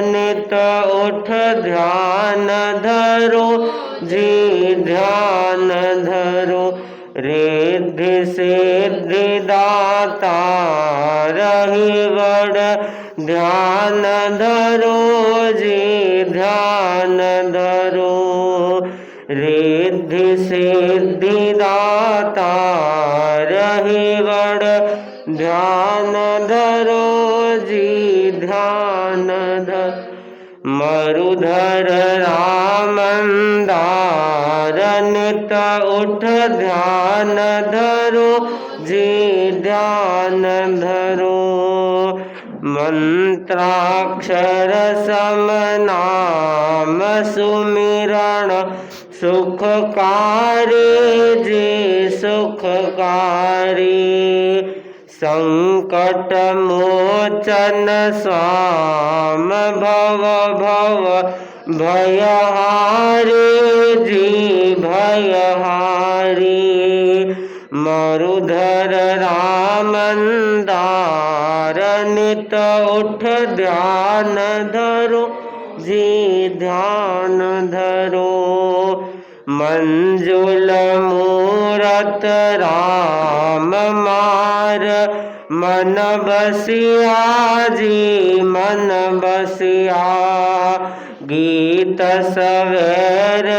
नित उठ ध्यान धरो जी ध्यान धरो। रिद्धि सिद्धि दाता रहिवड़ ध्यान धरो जी ध्यान धरो। रिद्धि सिद्धि दाता रहिवड़ ध्यान धरो जी ध्यान धर। मरुधर रामंदार नित उठ ध्यान धरो जी ध्यान धरो। मंत्राक्षर सम नाम सुमिरण सुखकारी जी सुखकारी। संकट मोचन स्वाम भव भव भयहारी जी भयहारी। मरुधर रामंदार नित उठ ध्यान धरो जी ध्यान धरो। मंजुल मूरत राम मार मन बसिया जी मन बसिया। गीत सवेर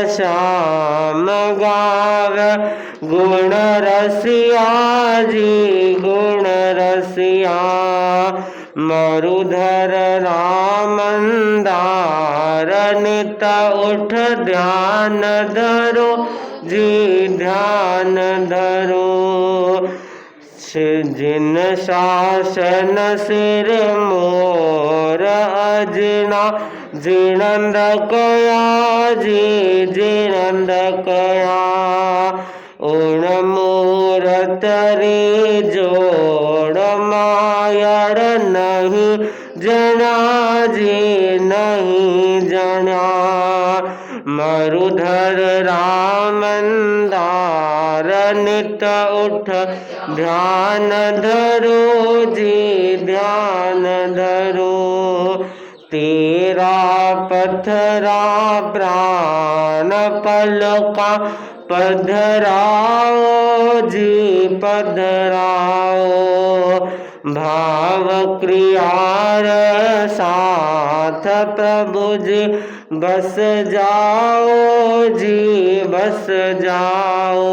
श्याम गाव गुण रसिया जी गुण रसिया। मरुधर रामंदार नित उठ ध्यान धरो जी ध्यान धरो। जिन शासन सिर मोर अजना जिनंद कया जी जिनंद कया। उण मूरत रे जोड़ मायड़ नहीं जना जी नहीं जना। मरुधर रामंदार नित उठ ध्यान धरो जी ध्यान धरो। तेरा पथरा प्राण पलका पधराओ जी पधराओ। भाव क्रियार साथ प्रभु जी बस जाओ जी बस जाओ।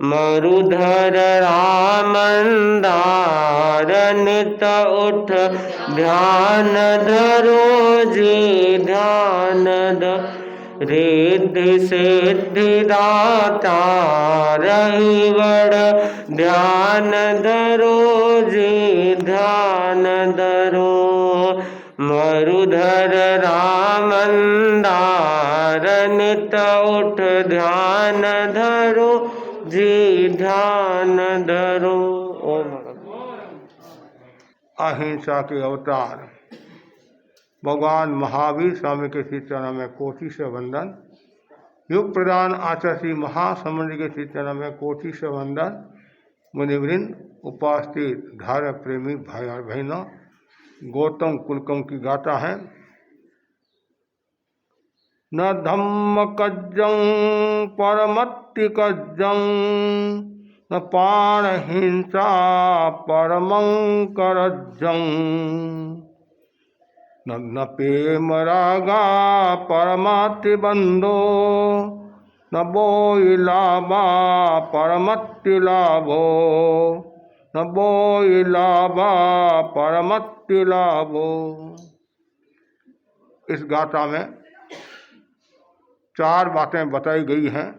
मरुधर रामंदार नित उठ ध्यान धरो जी ध्यान धरो। रिद्धि सिद्धि दाता रहिवड़ ध्यान धरो जी ध्यान धरो। मरुधर रामंदार नित उठ ध्यान धरो जी ध्यान धरो। ओम। अहिंसा के अवतार भगवान महावीर स्वामी के श्री चरण में कोटि से वंदन। युग प्रदान आचार्य श्री महासमुद्र के श्री चरण में कोटि से वंदन। मुनिवृंद उपस्थित धार्य प्रेमी भाई और बहनों, गौतम कुलकम की गाथा है। न धम्म कज्जं परमत्ति कज्जं न पाण हिंसा परमं करज्जं। न प्रेम रागा परमात्ति बंधो न बोई लाभा परमत्ति लाभो। न बोई लाभा परमत्ति लाभो। इस गाथा में 4 बातें बताई गई हैं।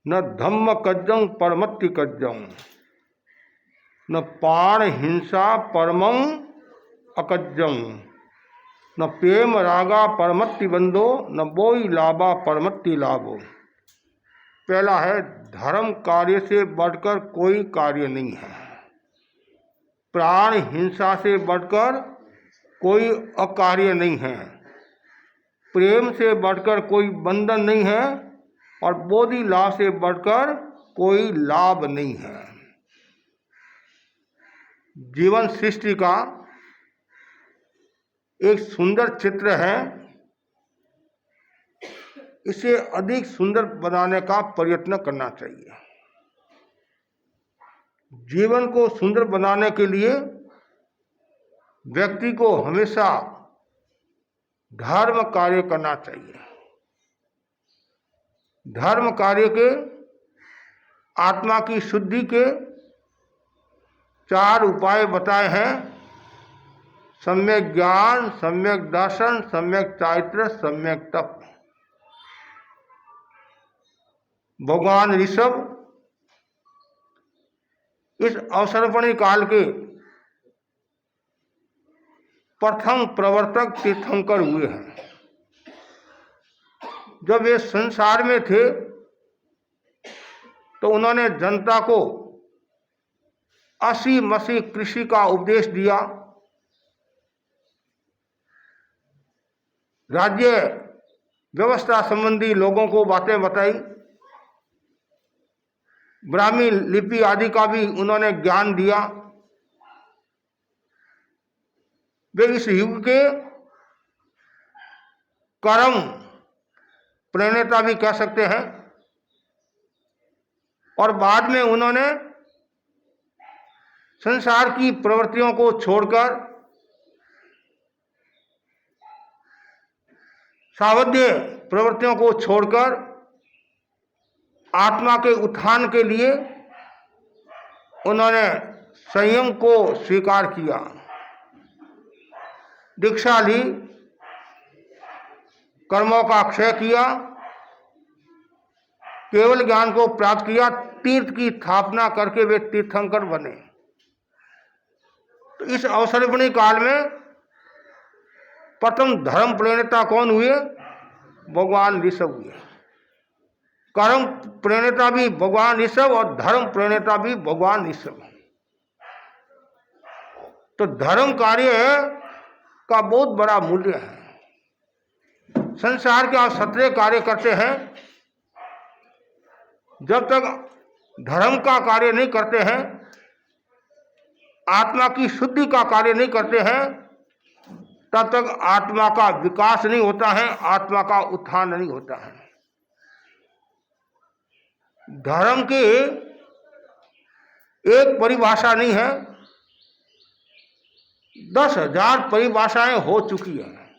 न धम्म कज्जं परमत्ति कज्जं न पाण हिंसा परमं अकज्जं न प्रेम रागा परमत्ति बंधो न बोई लाभा परमत्ति लाभो। पहला है, धर्म कार्य से बढ़कर कोई कार्य नहीं है। प्राण हिंसा से बढ़कर कोई अकार्य नहीं है। प्रेम से बढ़कर कोई बंधन नहीं है और बोधि लाभ से बढ़कर कोई लाभ नहीं है। जीवन सृष्टि का एक सुंदर चित्र है, इसे अधिक सुंदर बनाने का प्रयत्न करना चाहिए। जीवन को सुंदर बनाने के लिए व्यक्ति को हमेशा धर्म कार्य करना चाहिए। धर्म कार्य के आत्मा की शुद्धि के 4 उपाय बताए हैं: सम्यक ज्ञान, सम्यक दर्शन, सम्यक चारित्र, सम्यक तप। भगवान ऋषभ इस अवसर्पणी काल के प्रथम प्रवर्तक तीर्थंकर हुए हैं। जब वे संसार में थे तो उन्होंने जनता को 80-मसी कृषि का उपदेश दिया, राज्य व्यवस्था संबंधी लोगों को बातें बताई, ब्राह्मी लिपि आदि का भी उन्होंने ज्ञान दिया। वे इस युग के कर्म प्रणेता भी कह सकते हैं। और बाद में उन्होंने संसार की प्रवृत्तियों को छोड़कर सावध्य प्रवृत्तियों को छोड़कर आत्मा के उत्थान के लिए उन्होंने संयम को स्वीकार किया, दीक्षा ली, कर्मों का क्षय किया, केवल ज्ञान को प्राप्त किया, तीर्थ की स्थापना करके वे तीर्थंकर बने। तो इस अवसर्पणी काल में प्रथम धर्म प्रणेता कौन हुए? भगवान ऋषभ हुए। कर्म प्रणेता भी भगवान ऋषभ और धर्म प्रणेता भी भगवान ऋषभ। तो धर्म कार्य का बहुत बड़ा मूल्य है। संसार के आप 17 कार्य करते हैं, जब तक धर्म का कार्य नहीं करते हैं, आत्मा की शुद्धि का कार्य नहीं करते हैं, तब तक आत्मा का विकास नहीं होता है, आत्मा का उत्थान नहीं होता है। धर्म की एक परिभाषा नहीं है, 10,000 परिभाषाएं हो चुकी हैं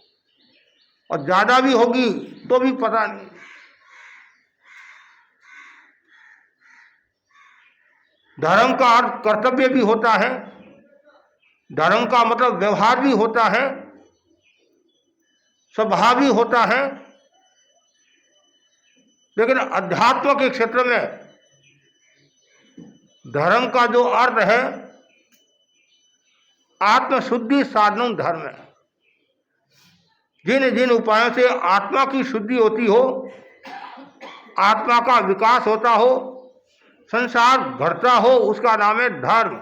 और ज्यादा भी होगी तो भी पता नहीं। धर्म का अर्थ कर्तव्य भी होता है, धर्म का मतलब व्यवहार भी होता है, स्वभाव भी होता है। लेकिन अध्यात्म के क्षेत्र में धर्म का जो अर्थ है, आत्मशुद्धि साधनम धर्म है। जिन जिन उपायों से आत्मा की शुद्धि होती हो, आत्मा का विकास होता हो, संसार बढ़ता हो, उसका नाम है धर्म।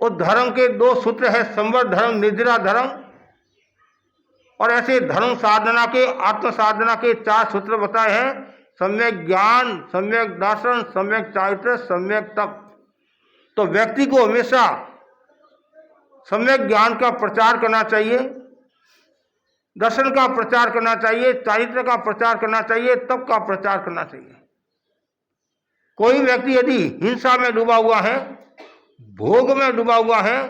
उस धर्म के 2 सूत्र है, संवर धर्म, निर्जरा धर्म। और ऐसे धर्म साधना के, आत्म साधना के 4 सूत्र बताए हैं: सम्यक ज्ञान, सम्यक दर्शन, सम्यक चारित्र, सम्यक तप। तो व्यक्ति को हमेशा सम्यक ज्ञान का प्रचार करना चाहिए, दर्शन का प्रचार करना चाहिए, चारित्र का प्रचार करना चाहिए, तप का प्रचार करना चाहिए। कोई व्यक्ति यदि हिंसा में डूबा हुआ है, भोग में डूबा हुआ है,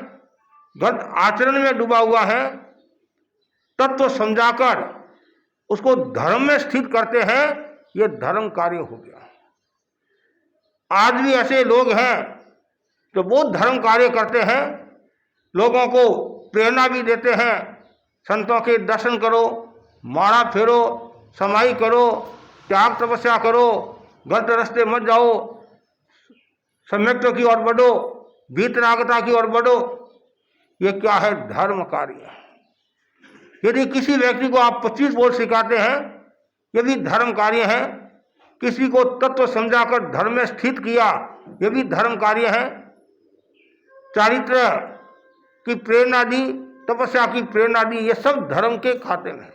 गलत आचरण में डूबा हुआ है, तत्व समझाकर उसको धर्म में स्थित करते हैं, यह धर्म कार्य हो गया। आज भी ऐसे लोग हैं जो बहुत धर्म कार्य करते हैं, लोगों को प्रेरणा भी देते हैं, संतों के दर्शन करो, माला फेरो, समाई करो, त्याग तपस्या करो, गलत रास्ते मत जाओ, सम्यक्ता की ओर बढ़ो, वीतरागता की ओर बढ़ो। ये क्या है? धर्म कार्य। यदि किसी व्यक्ति को आप 25 बोल सिखाते हैं, ये भी धर्म कार्य है। किसी को तत्व समझाकर धर्म में स्थित किया, ये भी धर्म कार्य है। चारित्र की प्रेरणा दी, तपस्या की प्रेरणा दी, ये सब धर्म के खाते में,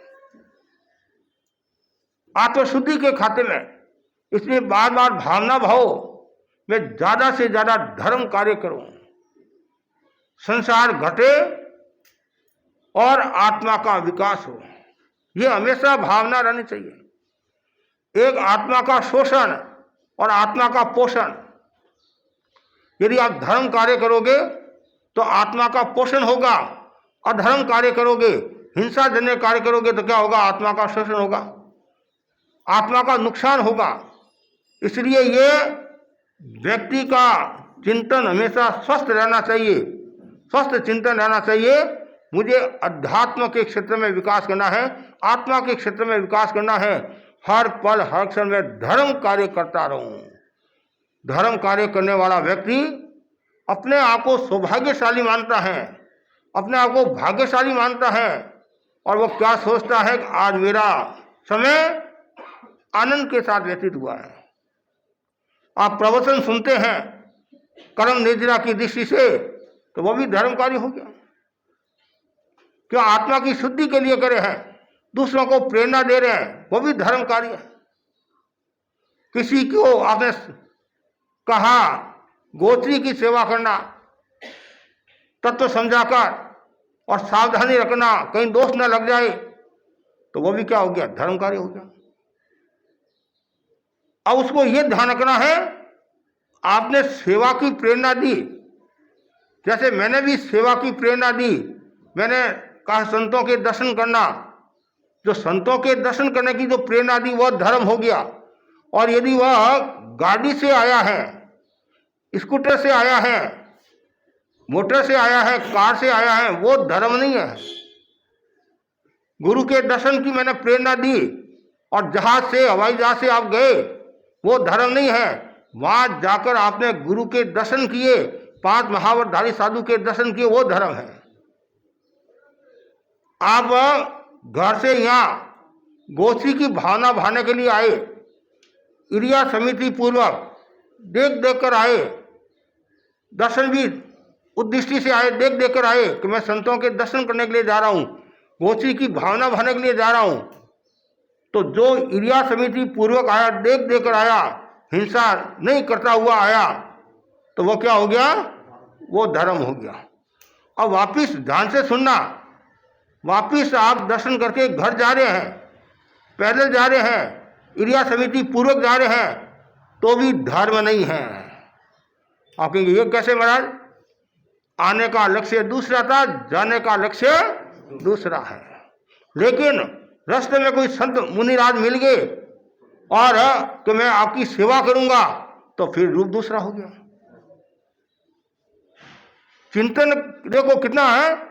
आत्मशुद्धि के खाते में। इसलिए बार बार भावना भाव मैं ज्यादा से ज्यादा धर्म कार्य करूं, संसार घटे और आत्मा का विकास हो। ये हमेशा भावना रहनी चाहिए। एक आत्मा का शोषण और आत्मा का पोषण। यदि आप धर्म कार्य करोगे तो आत्मा का पोषण होगा, अधर्म कार्य करोगे, हिंसा जन्य कार्य करोगे तो क्या होगा? आत्मा का शोषण होगा, आत्मा का नुकसान होगा। इसलिए ये व्यक्ति का चिंतन हमेशा स्वस्थ रहना चाहिए, स्वस्थ चिंतन रहना चाहिए। मुझे अध्यात्म के क्षेत्र में विकास करना है, आत्मा के क्षेत्र में विकास करना है। हर पल हर क्षण में धर्म कार्य करता रहूं। धर्म कार्य करने वाला व्यक्ति अपने आप को सौभाग्यशाली मानता है, अपने आप को भाग्यशाली मानता है, और वो क्या सोचता है कि आज मेरा समय आनंद के साथ व्यतीत हुआ है। आप प्रवचन सुनते हैं कर्म निद्रा की दृष्टि से, तो वो भी धर्म कार्य हो गया। क्यों? आत्मा की शुद्धि के लिए करे हैं, दूसरों को प्रेरणा दे रहे हैं, वो भी धर्म कार्य है। किसी को आपने कहा गोत्री की सेवा करना, तत्व समझाकर और सावधानी रखना कहीं दोष न लग जाए, तो वो भी क्या हो गया? धर्म कार्य हो गया। अब उसको ये ध्यान रखना है, आपने सेवा की प्रेरणा दी, जैसे मैंने भी सेवा की प्रेरणा दी। मैंने कहा संतों के दर्शन करना, जो संतों के दर्शन करने की जो प्रेरणा दी वह धर्म हो गया। और यदि वह गाड़ी से आया है, स्कूटर से आया है, मोटर से आया है, कार से आया है, वो धर्म नहीं है। गुरु के दर्शन की मैंने प्रेरणा दी और जहाज से, हवाई जहाज से आप गए, वो धर्म नहीं है। वहां जाकर आपने गुरु के दर्शन किए, 5 महावतधारी साधु के दर्शन किए, वो धर्म है। आप घर से यहाँ गोष्ठी की भावना भाने के लिए आए, क्रिया समिति पूर्वक देख देख कर आए, दर्शन भी उद्दृष्टि से आए, देख देख कर आए कि मैं संतों के दर्शन करने के लिए जा रहा हूँ, गोष्ठी की भावना भाने के लिए जा रहा हूँ। तो जो क्रिया समिति पूर्वक आया, देख देख कर आया, हिंसा नहीं करता हुआ आया, तो वो क्या हो गया? वो धर्म हो गया। अब वापिस ध्यान से सुनना, वापिस आप दर्शन करके घर जा रहे हैं, पैदल जा रहे हैं, क्रिया समिति पूर्वक जा रहे हैं, तो भी धर्म नहीं है। आप कहेंगे ये कैसे महाराज? आने का लक्ष्य दूसरा था, जाने का लक्ष्य दूसरा है। लेकिन रास्ते में कोई संत मुनिराज मिल गए और कि मैं आपकी सेवा करूंगा, तो फिर रूप दूसरा हो गया। चिंतन देखो कितना है।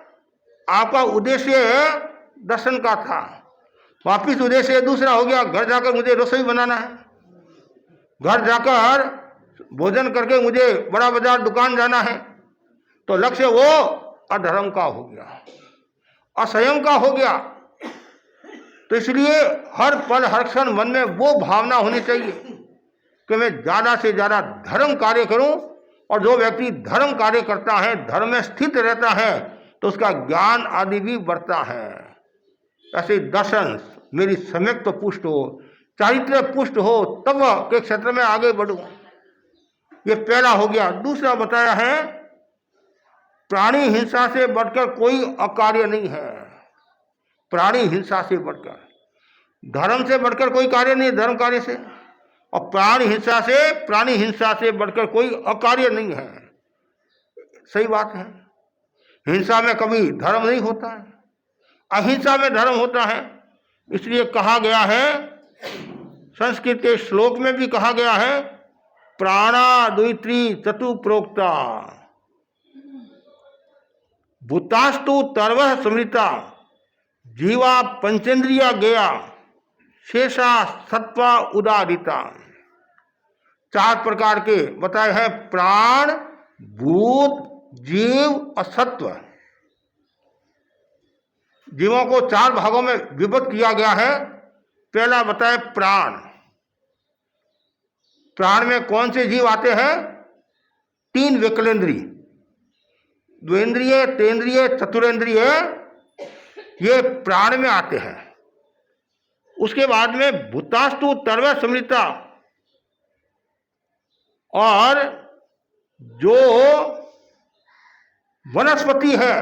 आपका उद्देश्य दर्शन का था, वापिस उद्देश्य दूसरा हो गया। घर जाकर मुझे रसोई बनाना है, घर जाकर भोजन करके मुझे बड़ा बाजार दुकान जाना है, तो लक्ष्य वो अधर्म का हो गया, असंयम का हो गया। तो इसलिए हर पल हर क्षण मन में वो भावना होनी चाहिए कि मैं ज्यादा से ज्यादा धर्म कार्य करूं। और जो व्यक्ति धर्म कार्य करता है, धर्म में स्थित रहता है, तो उसका ज्ञान आदि भी बढ़ता है। ऐसे दर्शन मेरी सम्यक तो पुष्ट हो, चारित्र पुष्ट हो, तब के क्षेत्र में आगे बढ़ूं। ये पहला हो गया। दूसरा बताया है, प्राणी हिंसा से बढ़कर कोई अकार्य नहीं है। प्राणी हिंसा से बढ़कर, धर्म से बढ़कर कोई कार्य नहीं, धर्म कार्य से, और प्राणी हिंसा से बढ़कर कोई अकार्य नहीं है। सही बात है। हिंसा में कभी धर्म नहीं होता है, अहिंसा में धर्म होता है। इसलिए कहा गया है, संस्कृत के श्लोक में भी कहा गया है, प्राणा द्वित्री चतु प्रोक्ता भूतास्तु तर्वः स्मृता जीवा पंचेन्द्रिया गया शेषा सत्वा उदारिता। 4 प्रकार के बताए हैं, प्राण, भूत, जीव और सत्व। जीवों को 4 भागों में विभक्त किया गया है। पहला बताए प्राण। प्राण में कौन से जीव आते हैं? 3 विकलेंद्रिय, द्वेंद्रिय, तेंद्रिय, चतुरेंद्रिय, ये प्राण में आते हैं। उसके बाद में भूतास्तु तर्वः स्मृता, और जो वनस्पति है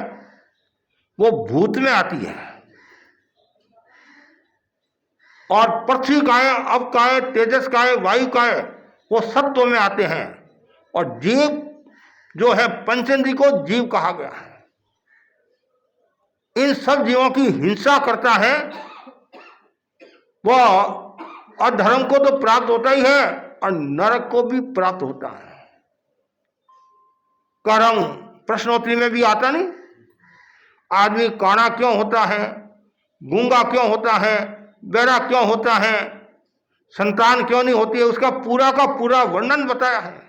वो भूत में आती है, और पृथ्वी काय, अप काय, तेजस काय, वायु काय वो सत्व में आते हैं। और जीव जो है पंचेंद्रिय को जीव कहा गया है। इन सब जीवों की हिंसा करता है वह अधर्म को तो प्राप्त होता ही है और नरक को भी प्राप्त होता है। कर्म प्रश्नोत्तरी में भी आता नहीं, आदमी काना क्यों होता है, गूंगा क्यों होता है, बहरा क्यों होता है, संतान क्यों नहीं होती है, उसका पूरा का पूरा वर्णन बताया है।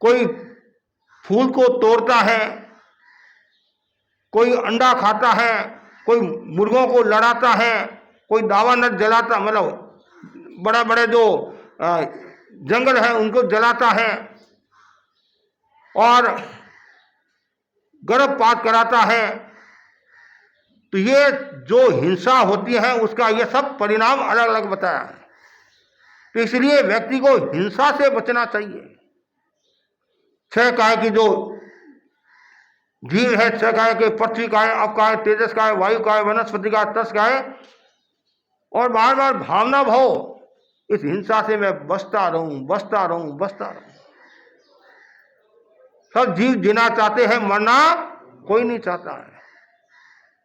कोई फूल को तोड़ता है, कोई अंडा खाता है, कोई मुर्गों को लड़ाता है, कोई दावानल जलाता, मतलब बड़े बड़े जो जंगल है उनको जलाता है, और गर्भपात कराता है। तो ये जो हिंसा होती है उसका ये सब परिणाम अलग अलग बताया है। तो इसलिए व्यक्ति को हिंसा से बचना चाहिए। छह काय की जो जीव है, छह काय के पृथ्वी काय, अप काय, तेजस काय, वायु काय, वनस्पति काय, तस काय, और बार बार भावना भाव इस हिंसा से मैं बचता रहूं, बचता रहूं, बचता रहूं। सब जीव जीना चाहते हैं, मरना कोई नहीं चाहता है।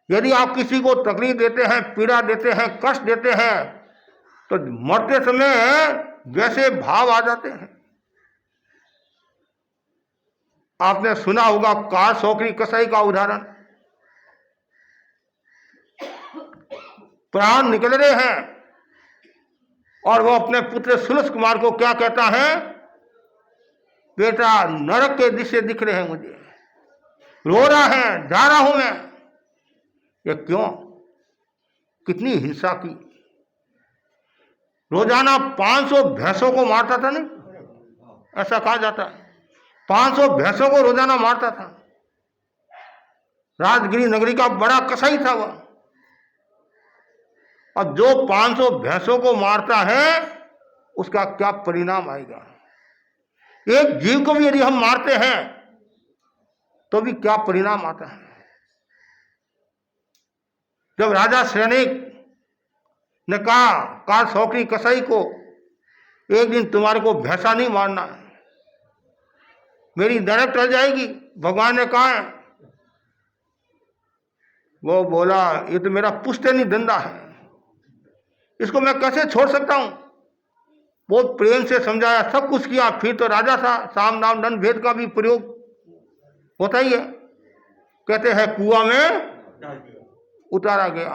यदि आप किसी को तकलीफ देते हैं, पीड़ा देते हैं, कष्ट देते हैं, तो मरते समय वैसे भाव आ जाते हैं। आपने सुना होगा कार सौकरी कसाई का उदाहरण। प्राण निकल रहे हैं और वो अपने पुत्र सुलस कुमार को क्या कहता है, बेटा नरक के दृश्य दिख रहे हैं मुझे, रो रहा है, जा रहा हूं मैं। ये क्यों? कितनी हिंसा की। रोजाना 500 भैंसों को मारता था, नहीं ऐसा कहा जाता है, 500 भैंसों को रोजाना मारता था। राजगिरी नगरी का बड़ा कसाई था वह। अब जो 500 भैंसों को मारता है उसका क्या परिणाम आएगा। एक जीव को भी यदि हम मारते हैं तो भी क्या परिणाम आता है। जब राजा सैनिक ने कहा कार सौकरी कसाई को, एक दिन तुम्हारे को भैंसा नहीं मारना है, मेरी नरक टल जाएगी, भगवान ने कहा है। वो बोला ये तो मेरा पुश्तैनी धंधा है, इसको मैं कैसे छोड़ सकता हूं। बहुत प्रेम से समझाया, सब कुछ किया, फिर तो राजा था, साम दाम दंड भेद का भी प्रयोग होता ही है। कहते हैं कुआं में उतारा गया।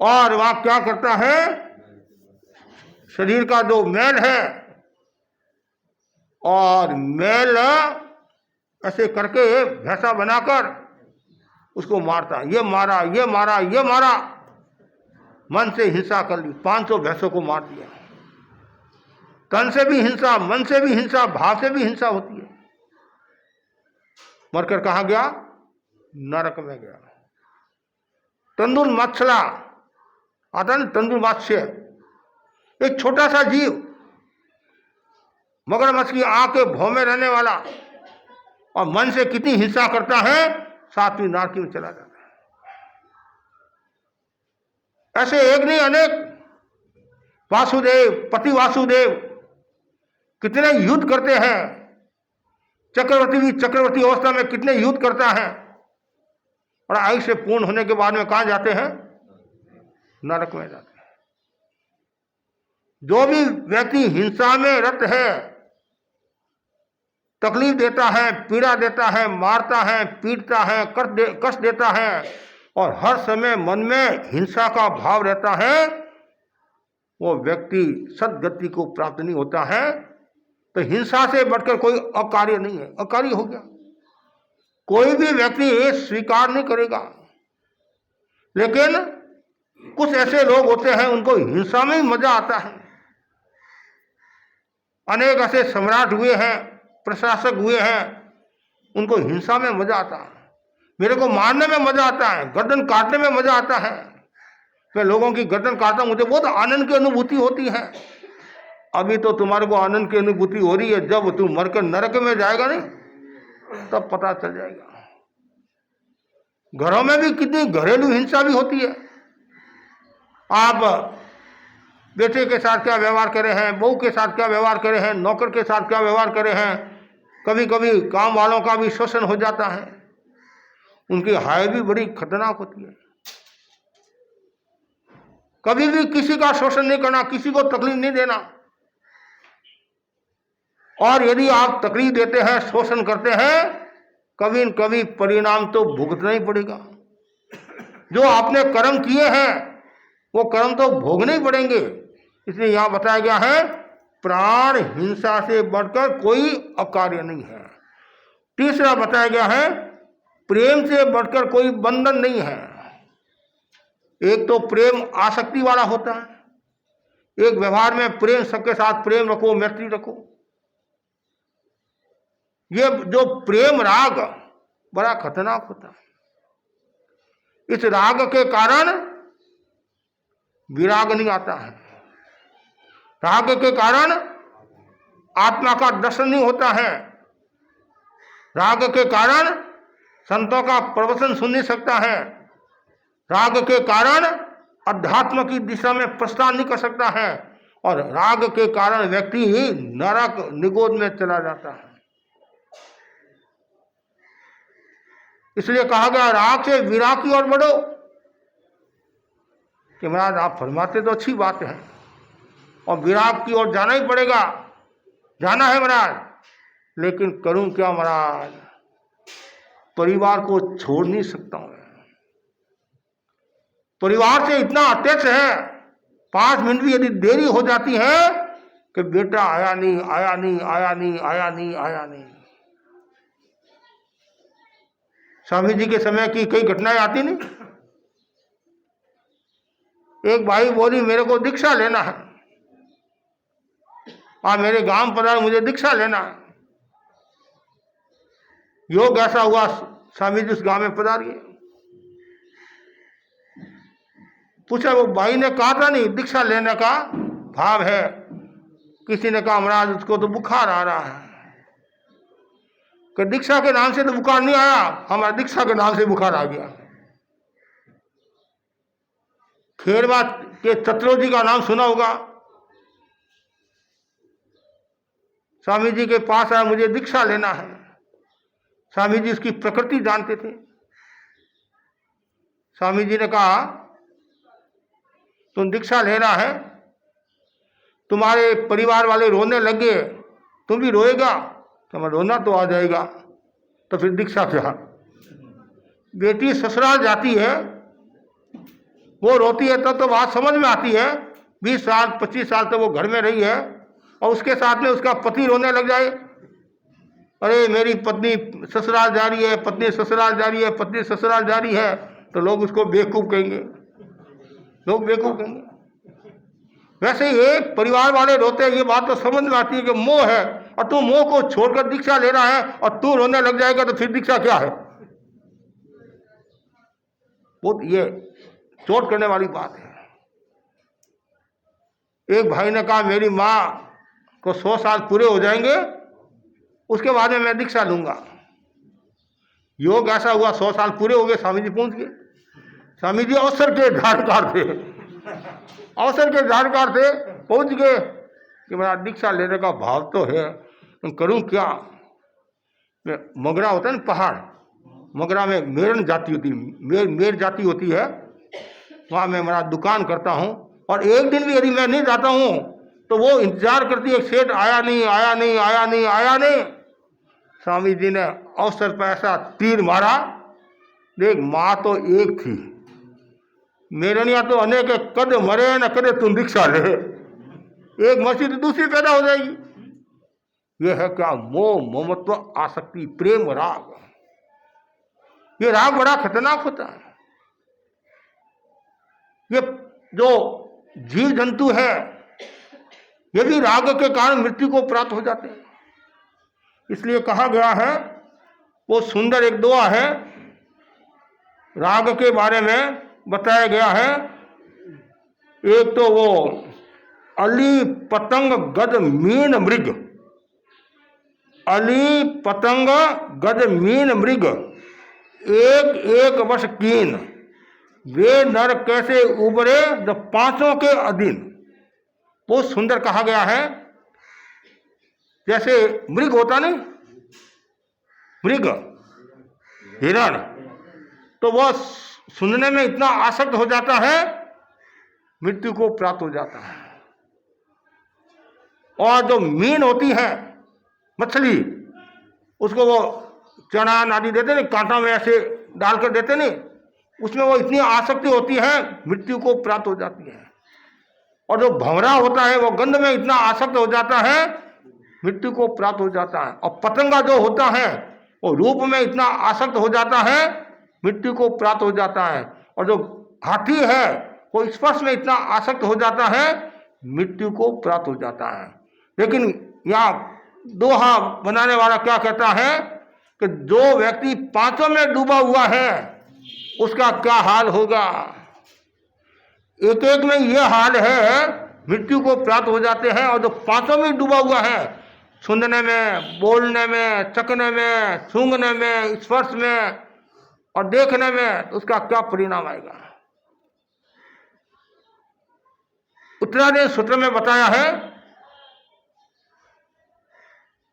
और वहां क्या करता है, शरीर का जो मैल है और मैल ऐसे करके भैंसा बनाकर उसको मारता। ये मारा, ये मारा, ये मारा, मन से हिंसा कर ली, 500 भैंसों को मार दिया। तन से भी हिंसा, मन से भी हिंसा, भाव से भी हिंसा होती है। मरकर कहाँ गया? नरक में गया। तंदुर मत्स्यला आता ना, तंदुर मत्स्य, एक छोटा सा जीव, मगरमच्छ की आंख के भौं में रहने वाला, और मन से कितनी हिंसा करता है, 7वीं नारकी में चला जाता है। ऐसे एक नहीं अनेक, वासुदेव, पति वासुदेव कितने युद्ध करते हैं। चक्रवर्ती भी चक्रवर्ती अवस्था में कितने युद्ध करता है, और आयु से पूर्ण होने के बाद में कहां जाते हैं? नरक में जाते हैं। जो भी व्यक्ति हिंसा में रत है, तकलीफ देता है, पीड़ा देता है, मारता है, पीटता है, कष्ट देता है, और हर समय मन में हिंसा का भाव रहता है, वो व्यक्ति सद्गति को प्राप्त नहीं होता है। तो हिंसा से बढ़कर कोई अकार्य नहीं है, अकार्य हो गया। कोई भी व्यक्ति स्वीकार नहीं करेगा। लेकिन कुछ ऐसे लोग होते हैं उनको हिंसा में ही मजा आता है। अनेक ऐसे सम्राट हुए हैं, प्रशासक हुए हैं, उनको हिंसा में मजा आता है। मेरे को मारने में मजा आता है, गर्दन काटने में मजा आता है। मैं लोगों की गर्दन काटता हूं, मुझे बहुत आनंद की अनुभूति होती है। अभी तो तुम्हारे को आनंद की अनुभूति हो रही है, जब तुम मरकर नरक में जाएगा नहीं, तब पता चल जाएगा। घरों में भी कितनी घरेलू हिंसा भी होती है। आप बेटे के साथ क्या व्यवहार करे हैं, बहू के साथ क्या व्यवहार करे हैं, नौकर के साथ क्या व्यवहार करे हैं। कभी कभी काम वालों का भी शोषण हो जाता है। उनकी हाय भी बड़ी खतरनाक होती है। कभी भी किसी का शोषण नहीं करना, किसी को तकलीफ नहीं देना। और यदि आप तकलीफ देते हैं, शोषण करते हैं, कभी न कभी परिणाम तो भुगतना ही पड़ेगा। जो आपने कर्म किए हैं वो कर्म तो भोगने ही पड़ेंगे। इसलिए यहां बताया गया है प्राण हिंसा से बढ़कर कोई अकार्य नहीं है। तीसरा बताया गया है प्रेम से बढ़कर कोई बंधन नहीं है। एक तो प्रेम आसक्ति वाला होता है, एक व्यवहार में प्रेम, सबके साथ प्रेम रखो, मैत्री रखो। ये जो प्रेम राग बड़ा खतरनाक होता है। इस राग के कारण विराग नहीं आता है। राग के कारण आत्मा का दर्शन नहीं होता है। राग के कारण संतों का प्रवचन सुन नहीं सकता है। राग के कारण अध्यात्म की दिशा में प्रस्थान नहीं कर सकता है। और राग के कारण व्यक्ति ही नरक निगोद में चला जाता है। इसलिए कहा गया राग से विराग की ओर बढ़ो। कि महाराज आप फरमाते तो अच्छी बात है और विराग की ओर जाना ही पड़ेगा, जाना है महाराज, लेकिन करूं क्या महाराज, परिवार को छोड़ नहीं सकता हूं। परिवार से इतना अटैच है, 5 मिनट भी यदि देरी हो जाती है कि बेटा आया नहीं, आया नहीं, आया नहीं, आया नहीं, आया नहीं। स्वामी जी के समय की कई घटनाएं आती नहीं। एक भाई बोली मेरे को दीक्षा लेना है, आप मेरे गांव पधार, मुझे दीक्षा लेना है। योग ऐसा हुआ स्वामी जी उस गांव में पधार गए। पूछा, वो भाई ने कहा था नहीं दीक्षा लेने का भाव है। किसी ने कहा महाराज उसको तो बुखार आ रहा है। कि दीक्षा के नाम से तो बुखार नहीं आया, हमारा दीक्षा के नाम से बुखार आ गया। खेरवा के चतुर्जी का नाम सुना होगा। स्वामी जी के पास आया, मुझे दीक्षा लेना है। स्वामी जी उसकी प्रकृति जानते थे। स्वामी जी ने कहा तुम दीक्षा ले रहा है, तुम्हारे परिवार वाले रोने लगे, तुम भी रोएगा, तुम्हें रोना तो आ जाएगा, तो फिर दीक्षा क्या। बेटी ससुराल जाती है, वो रोती है तो बात समझ में आती है। 20 साल 25 साल तो वो घर में रही है और उसके साथ में उसका पति रोने लग जाए, अरे मेरी पत्नी ससुराल जा रही है, पत्नी ससुराल जा रही है, पत्नी ससुराल जा रही है, तो लोग उसको बेवकूफ कहेंगे, लोग बेवकूफ कहेंगे। वैसे ही एक परिवार वाले रोते हैं, ये बात तो समझ में आती है कि मोह है, और तू मोह को छोड़कर दीक्षा ले रहा है और तू रोने लग जाएगा तो फिर दीक्षा क्या है। बहुत ये चोट करने वाली बात है। एक भाई ने कहा मेरी माँ को 100 साल पूरे हो जाएंगे, उसके बाद में मैं दीक्षा लूंगा। योग ऐसा हुआ 100 साल पूरे हो गए, स्वामी जी पहुंच गए। स्वामी जी अवसर के जानकार थे, अवसर के जानकार थे, पहुंच गए कि मेरा दीक्षा लेने का भाव तो है, करूं क्या। मगरा होता है ना पहाड़, मगरा में मेरन जाति होती है, मेर जाति होती है, वहाँ मैं मेरा दुकान करता हूँ। और एक दिन भी यदि मैं नहीं जाता हूँ तो वो इंतजार करती है, सेठ आया नहीं, आया नहीं, आया नहीं, आया नहीं। स्वामी जी ने अवसर पर ऐसा तीर मारा, देख माँ तो एक थी, मेरनिया तो अनेक, कद मरे न कदे तुम दीक्षा ले, एक मस्जिद दूसरी पैदा हो जाएगी। यह है क्या, मोह, ममत्व, आसक्ति, प्रेम राग। ये राग बड़ा खतरनाक होता है। ये जो जीव जंतु है ये भी राग के कारण मृत्यु को प्राप्त हो जाते हैं। इसलिए कहा गया है, वो सुंदर एक दुआ है, राग के बारे में बताया गया है। एक तो वो अली पतंग गद मीन मृग, अली पतंग गज मीन मृग एक एक वश कीन, वे नर कैसे उबरे द पांचों के अधीन। बहुत सुंदर कहा गया है। जैसे मृग होता नहीं, मृग हिरण, तो वह सुनने में इतना आसक्त हो जाता है, मृत्यु को प्राप्त हो जाता है। और जो मीन होती है मछली, उसको वो चना आदि देते नहीं, कांटा में ऐसे डालकर देते नहीं, उसमें वो इतनी आसक्ति होती है, मृत्यु को प्राप्त हो जाती है। और जो भंवरा होता है वो गंध में इतना आसक्त हो जाता है, मृत्यु को प्राप्त हो जाता है। और पतंगा जो होता है वो रूप में इतना आसक्त हो जाता है, मृत्यु को प्राप्त हो जाता है। और जो हाथी है वो स्पर्श में इतना आसक्त हो जाता है, मृत्यु को प्राप्त हो जाता है। लेकिन यहाँ दोहा बनाने वाला क्या कहता है कि जो व्यक्ति पांचों में डूबा हुआ है उसका क्या हाल होगा। एक एक में यह हाल है, मृत्यु को प्राप्त हो जाते हैं। और जो पांचों में डूबा हुआ है, सुनने में, बोलने में, चखने में, सूंघने में, स्पर्श में और देखने में, उसका क्या परिणाम आएगा। उत्तरायण सूत्र में बताया है,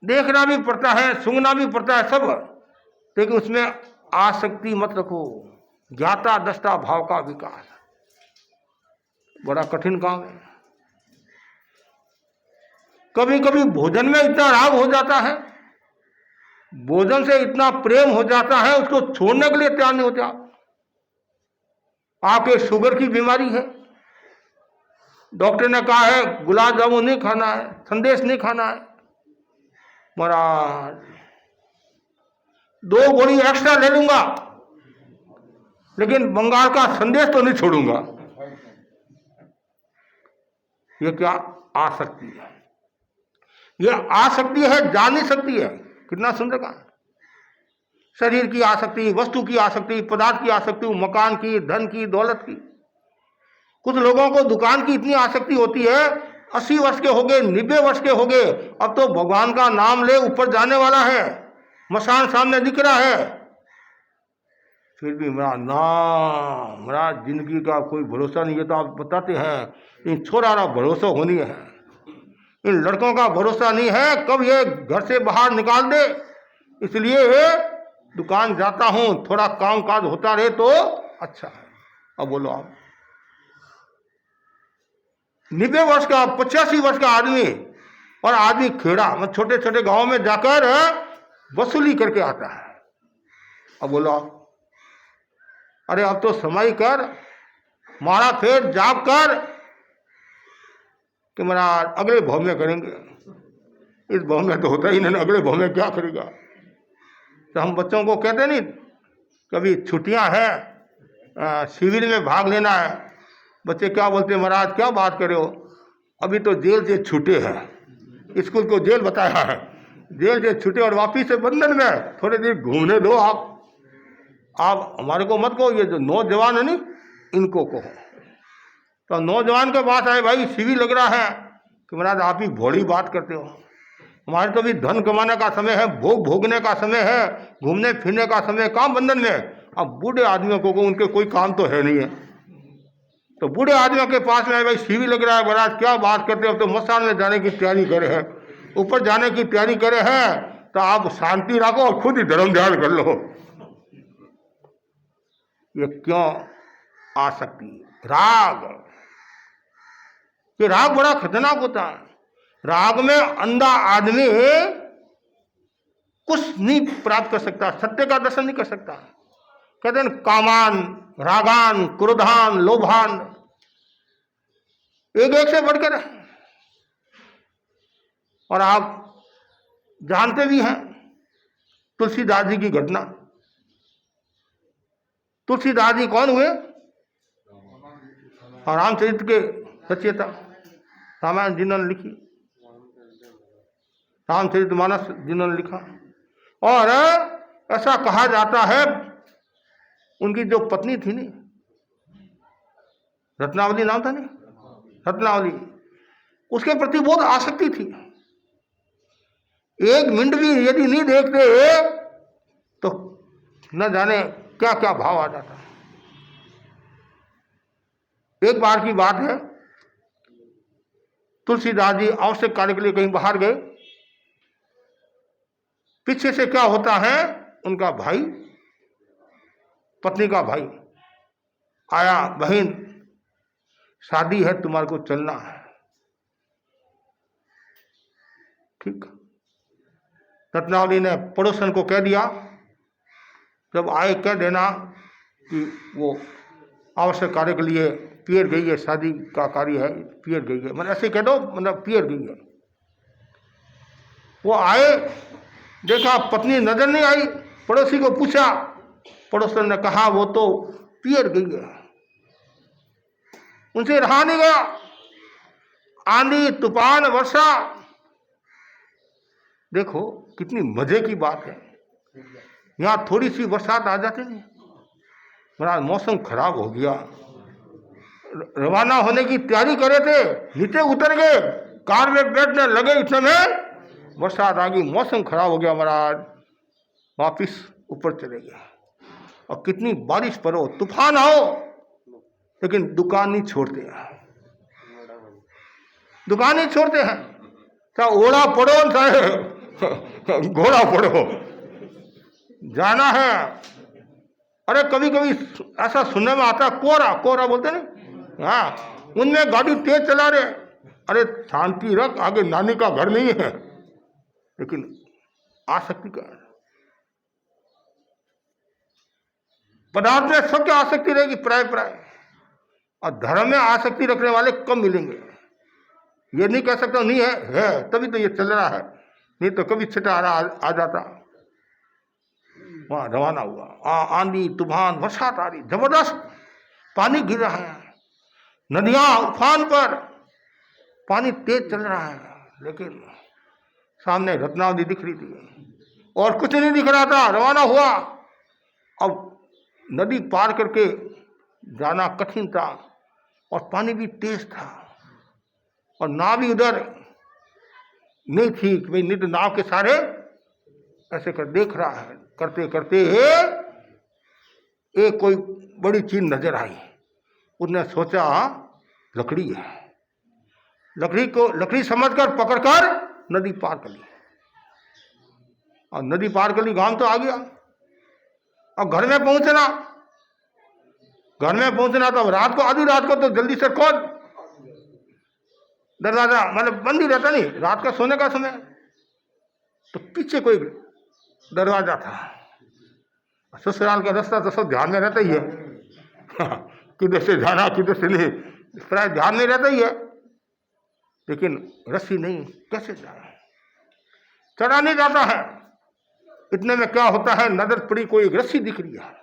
देखना भी पड़ता है, सूंघना भी पड़ता है सब, लेकिन उसमें आसक्ति मत रखो। ज्ञाता दृष्टा भाव का विकास बड़ा कठिन काम है। कभी कभी भोजन में इतना राग हो जाता है, भोजन से इतना प्रेम हो जाता है, उसको छोड़ने के लिए तैयार नहीं होते आप। आपके शुगर की बीमारी है, डॉक्टर ने कहा है गुलाब जामुन नहीं खाना है, संदेश नहीं खाना है। महाराज 2 गोली एक्स्ट्रा ले लूंगा, लेकिन बंगाल का संदेश तो नहीं छोड़ूंगा। ये क्या आसक्ति है, ये आसक्ति है, जान नहीं सकती है। कितना सुंदर कहा, शरीर की आसक्ति, वस्तु की आसक्ति, पदार्थ की आसक्ति, मकान की, धन की, दौलत की। कुछ लोगों को दुकान की इतनी आसक्ति होती है, 80 वर्ष के हो गए, 90 वर्ष के हो गए, अब तो भगवान का नाम ले ऊपर जाने वाला है, मसान सामने दिख रहा है, फिर भी मेरा जिंदगी का कोई भरोसा नहीं है। तो आप बताते हैं इन छोरा का भरोसा होनी है, इन लड़कों का भरोसा नहीं है, कब ये घर से बाहर निकाल दे। इसलिए दुकान जाता हूं, थोड़ा काम काज होता रहे तो अच्छा है। अब बोलो आप, 90 वर्ष का, 85 वर्ष का आदमी, और आदमी खेड़ा मतलब छोटे छोटे गांव में जाकर वसूली करके आता है। अब बोलो आप, अरे अब तो समय कर, मारा फेर जाप कर कि मेरा अगले भाव में करेंगे। इस भाव में तो होता ही नहीं, अगले भाव में क्या करेगा। तो हम बच्चों को कहते नहीं, कभी छुट्टियां हैं, शिविर में भाग लेना है, बच्चे क्या बोलते, महाराज क्या बात करे हो, अभी तो जेल से छूटे हैं। स्कूल को जेल बताया है, जेल से छूटे और वापिस से बंधन में, थोड़े देर घूमने दो। आप हमारे को मत कहो, ये जो नौजवान है नहीं, इनको कहो। तो नौजवान के पास आए, भाई शिविर लग रहा है, कि महाराज आप ही भोली बात करते हो, हमारे तो भी धन कमाने का समय है, भोग भोगने का समय है, घूमने फिरने का समय, काम बंधन में। अब बूढ़े आदमियों को उनके कोई काम तो है नहीं है, तो बूढ़े आदमियों के पास में भाई शिविर लग रहा है, महाराज क्या बात करते हो, तो मसान में जाने की तैयारी करे हैं, ऊपर जाने की तैयारी करे हैं, तो आप शांति रखो और खुद ही धर्म ध्यान कर लो। ये क्यों आसक्ति, राग। ये राग बड़ा खतरनाक होता है। राग में अंधा आदमी कुछ नहीं प्राप्त कर सकता, सत्य का दर्शन नहीं कर सकता। कहते हैं कामान, रागान, क्रोधान, लोभान, एक एक से बढ़कर है। और आप जानते भी हैं तुलसीदास जी की घटना। तुलसीदास जी कौन हुए? रामचरित्र के रचयिता, रामायण जिन्होंने लिखी, रामचरितमानस जिन्होंने लिखा। और ऐसा कहा जाता है उनकी जो पत्नी थी नहीं, रत्नावली नाम था नहीं, रत्नावली, उसके प्रति बहुत आसक्ति थी। एक मिनट भी यदि नहीं देखते तो न जाने क्या क्या भाव आ जाता। एक बार की बात है, तुलसीदास जी आवश्यक कार्य के लिए कहीं बाहर गए। पीछे से क्या होता है, उनका भाई, पत्नी का भाई आया, बहन शादी है, तुम्हारे को चलना है। ठीक, रत्नावली ने पड़ोसन को कह दिया, जब आए कह देना कि वो आवश्यक कार्य के लिए पियर गई है, शादी का कार्य है, पियर गई है, मतलब ऐसे कह दो, मतलब पियर गई है। वो आए, देखा पत्नी नजर नहीं आई, पड़ोसी को पूछा, पड़ोसन ने कहा वो तो पियर गई है। उनसे रहा नहीं गया, आंधी तूफान वर्षा। देखो कितनी मजे की बात है, यहां थोड़ी सी बरसात आ जाती नहीं, बड़ा मौसम खराब हो गया, रवाना होने की तैयारी करे थे, नीचे उतर गए, कार में बैठने लगे, इतने में बरसात आ गई, मौसम खराब हो गया महाराज, वापिस ऊपर चले गए। और कितनी बारिश पड़ो, तूफान आओ, लेकिन दुकान नहीं छोड़ते हैं, दुकान नहीं छोड़ते हैं, चाहे ओढ़ा पड़ो चाहे घोड़ा पड़ो, जाना है। अरे कभी कभी ऐसा सुनने में आता है, कोहरा, कोहरा बोलते ना, हाँ, उनमें गाड़ी तेज चला रहे, अरे शांति रख, आगे नानी का घर नहीं है। लेकिन आसक्ति का पदार्थ में सबकी आसक्ति रहेगी, प्राय प्राय, और धर्म में आसक्ति रखने वाले कम मिलेंगे। ये नहीं कह सकता नहीं है तभी तो ये चल रहा है, नहीं तो कभी छठा आ जाता। वहां रवाना हुआ, आंधी तूफान बरसात आ रही, जबरदस्त पानी गिर रहा है, नदियां उफान पर, पानी तेज चल रहा है, लेकिन सामने रत्नावली दिख रही थी और कुछ नहीं दिख रहा था। रवाना हुआ, अब नदी पार करके जाना कठिन था और पानी भी तेज था और नाव भी उधर नहीं थी कि भाई, नहीं तो नाव के सारे ऐसे कर देख रहा है, करते करते एक कोई बड़ी चीज नजर आई। उसने सोचा लकड़ी है, लकड़ी समझकर पकड़कर नदी पार कर ली, और नदी पार कर ली, गांव तो आ गया। अब घर में पहुंचना तो रात को, आधी रात को तो जल्दी से खोल, दरवाजा मतलब बंद ही रहता, नहीं रात का सोने का समय, तो पीछे कोई दरवाजा था। ससुराल का रास्ता तो सब ध्यान में रहता ही है, किधर से जाना किधर से नहीं, प्राय ध्यान में रहता ही है, लेकिन रस्सी नहीं, कैसे जाए, चढ़ा नहीं जाता है। इतने में क्या होता है, नजर पड़ी, कोई एक रस्सी दिख रही है।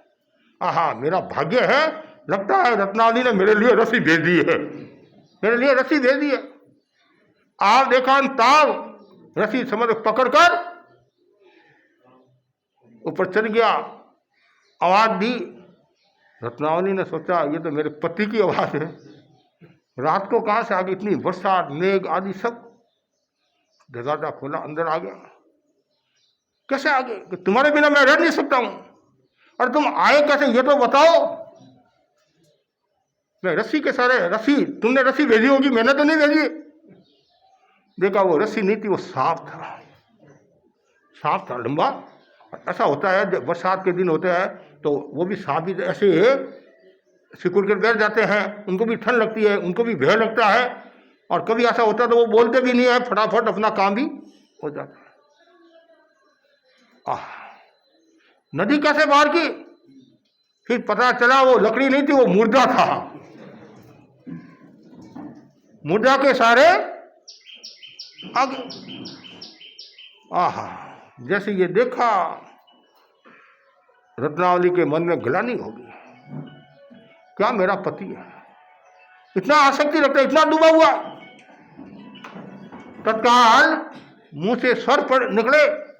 आहा, मेरा भाग्य है, लगता है रत्नावली ने मेरे लिए रस्सी भेज दी है, मेरे लिए रस्सी भेज दी है। आप देखा ताव रस्सी समझ पकड़कर ऊपर चढ़ गया, आवाज दी। रत्नावली ने सोचा ये तो मेरे पति की आवाज है, रात को कहां से आ गई, इतनी बरसात मेघ आदि सब। दरवाजा खोला, अंदर आ गया। कैसे आ गए, कि तुम्हारे बिना मैं रह नहीं सकता हूं, और तुम आए कैसे ये तो बताओ। मैं रस्सी के सारे, रस्सी तुमने रस्सी भेजी होगी, मैंने तो नहीं भेजी। देखा वो रस्सी नहीं थी, वो सांप था, सांप था लंबा। ऐसा होता है जब बरसात के दिन होते हैं तो वो भी सांप भी ऐसे सिकुड़ कर बैठ जाते हैं, उनको भी ठंड लगती है, उनको भी भय लगता है, और कभी ऐसा होता है तो वो बोलते भी नहीं है, फटाफट अपना काम भी हो जाता है। नदी कैसे पार की, फिर पता चला वो लकड़ी नहीं थी, वो मुर्दा था, मुर्दा के सारे आगे। आहा, जैसे ये देखा रत्नावली के मन में ग्लानि होगी, क्या मेरा पति है, इतना आसक्ति रखता है, इतना डूबा हुआ। तत्काल मुंह से स्वर पर निकले,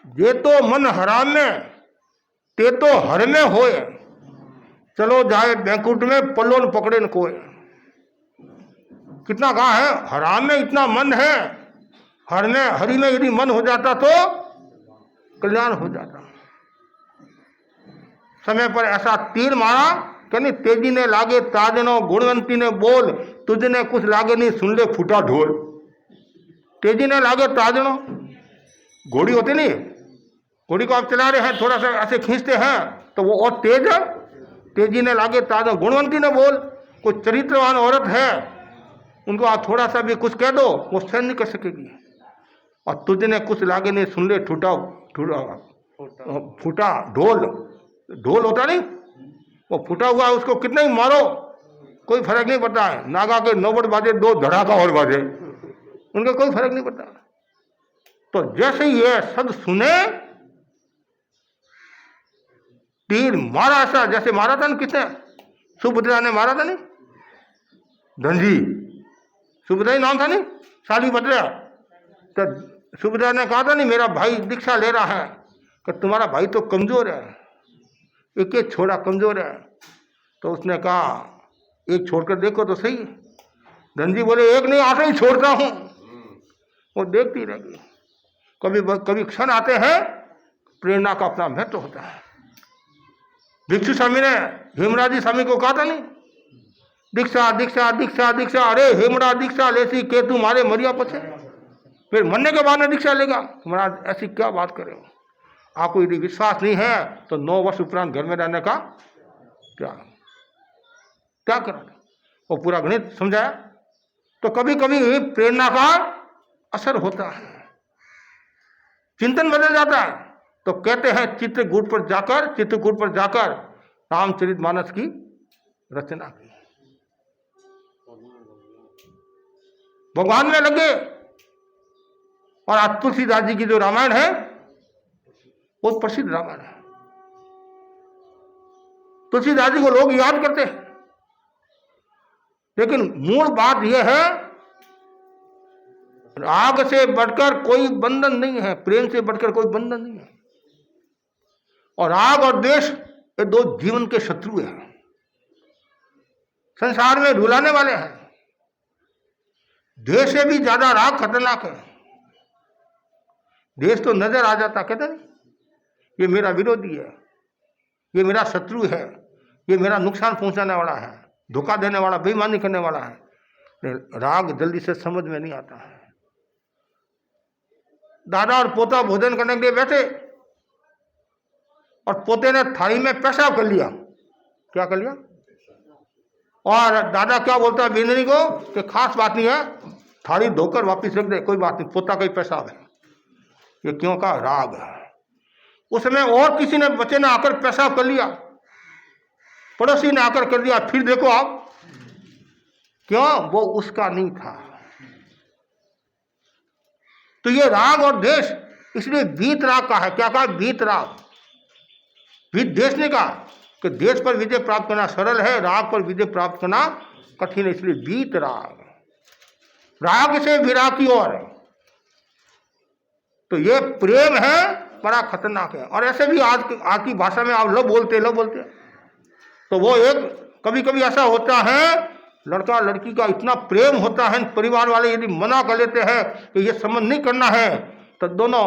ये तो मन हराम में ते तो हर में होए, चलो जाए बैंकुट में पल्लोन पकड़े न कोई। कितना कहा है, हराम में इतना मन है, हरि में यदि मन हो जाता तो कल्याण हो जाता। समय पर ऐसा तीर मारा कि नहीं, तेजी ने लागे ताजनो गुणवंती ने बोल, तुझने कुछ लागे नहीं सुन ले फूटा ढोल। तेजी ने लागे ताजनो, घोड़ी होती नहीं, घोड़ी को आप चला रहे हैं, थोड़ा सा ऐसे खींचते हैं तो वो और तेज है। तेजी ने लागे ताजनो गुणवंती ने बोल, कोई चरित्रवान औरत है, उनको आप थोड़ा सा भी कुछ कह दो वो सहन नहीं कर सकेगी। और तुझने कुछ लागे नहीं सुन ले फूटा ढोल। ढोल होता नहीं, वो फूटा हुआ है, उसको कितना ही मारो कोई फर्क नहीं पड़ता है। नागा के नौबत बाजे, दो धड़ाका और बाजे, उनका कोई फर्क नहीं पड़ता। तो जैसे ये शब्द सुने, तीर मारा ऐसा जैसे मारा था ना, किसने? सुभद्रा ने मारा था नहीं, धनजी, सुभद्रा ही नाम था नहीं, साली भद्रा। तो सुभद्रा ने कहा था नहीं, मेरा भाई दीक्षा ले रहा है, कि तुम्हारा भाई तो कमजोर है, एक एक छोड़ा कमजोर है। तो उसने कहा एक छोड़कर देखो तो सही। धनजी बोले एक नहीं, 8 ही छोड़ता हूं। वो देखती रहेगी। कभी कभी क्षण आते हैं, प्रेरणा का अपना महत्व होता है। भिक्षु स्वामी ने हेमराजी स्वामी को कहा था नहीं, दीक्षा दीक्षा दीक्षा दीक्षा, अरे हेमरा दीक्षा लेसी के तुम्हारे मरिया पछे, फिर मरने के बाद में दीक्षा लेगा। महाराज ऐसी क्या बात करे हो, आपको यदि विश्वास नहीं है तो 9 वर्ष उपरांत घर में रहने का क्या करा। वो पूरा गणित समझाया। तो कभी कभी प्रेरणा का असर होता है, चिंतन बदल जाता है। तो कहते हैं चित्रकूट पर जाकर रामचरितमानस की रचना की, भगवान में लगे। और आज तुलसीदास जी की जो रामायण है बहुत प्रसिद्ध रामायण है। तुलसीदास जी को लोग याद करते हैं, लेकिन मूल बात यह है, राग से बढ़कर कोई बंधन नहीं है, प्रेम से बढ़कर कोई बंधन नहीं है। और राग और द्वेष ये 2 जीवन के शत्रु हैं, संसार में रुलाने वाले हैं। द्वेष से भी ज्यादा राग खतरनाक है। द्वेष तो नजर आ जाता, कहते नहीं ये मेरा विरोधी है, ये मेरा शत्रु है, ये मेरा नुकसान पहुंचाने वाला है, धोखा देने वाला, बेईमानी करने वाला है। राग जल्दी से समझ में नहीं आता है। दादा और पोता भोजन करने के लिए बैठे और पोते ने थाली में पेशाब कर लिया। क्या कर लिया? और दादा क्या बोलता है बिंदनी को कि खास बात नहीं है, थाली धोकर वापस रख दे, कोई बात नहीं, पोता का ही पेशाब है। ये क्यों का? राग है। उस समय और किसी ने, बच्चे ने आकर पेशाब कर लिया, पड़ोसी ने आकर कर दिया, फिर देखो आप, क्यों? वो उसका नहीं था। तो ये राग और द्वेष इसलिए वीत राग का है। क्या कहा? वीत राग। वीत द्वेष ने कहा कि द्वेष पर विजय प्राप्त करना सरल है, राग पर विजय प्राप्त करना कठिन है, इसलिए वीत राग। राग से विराग की ओर, तो ये प्रेम है बड़ा खतरनाक है। और ऐसे भी आज की भाषा में आप लो बोलते तो वो एक कभी कभी ऐसा होता है, लड़का लड़की का इतना प्रेम होता है, परिवार वाले यदि मना कर लेते हैं कि ये संबंध नहीं करना है, तो दोनों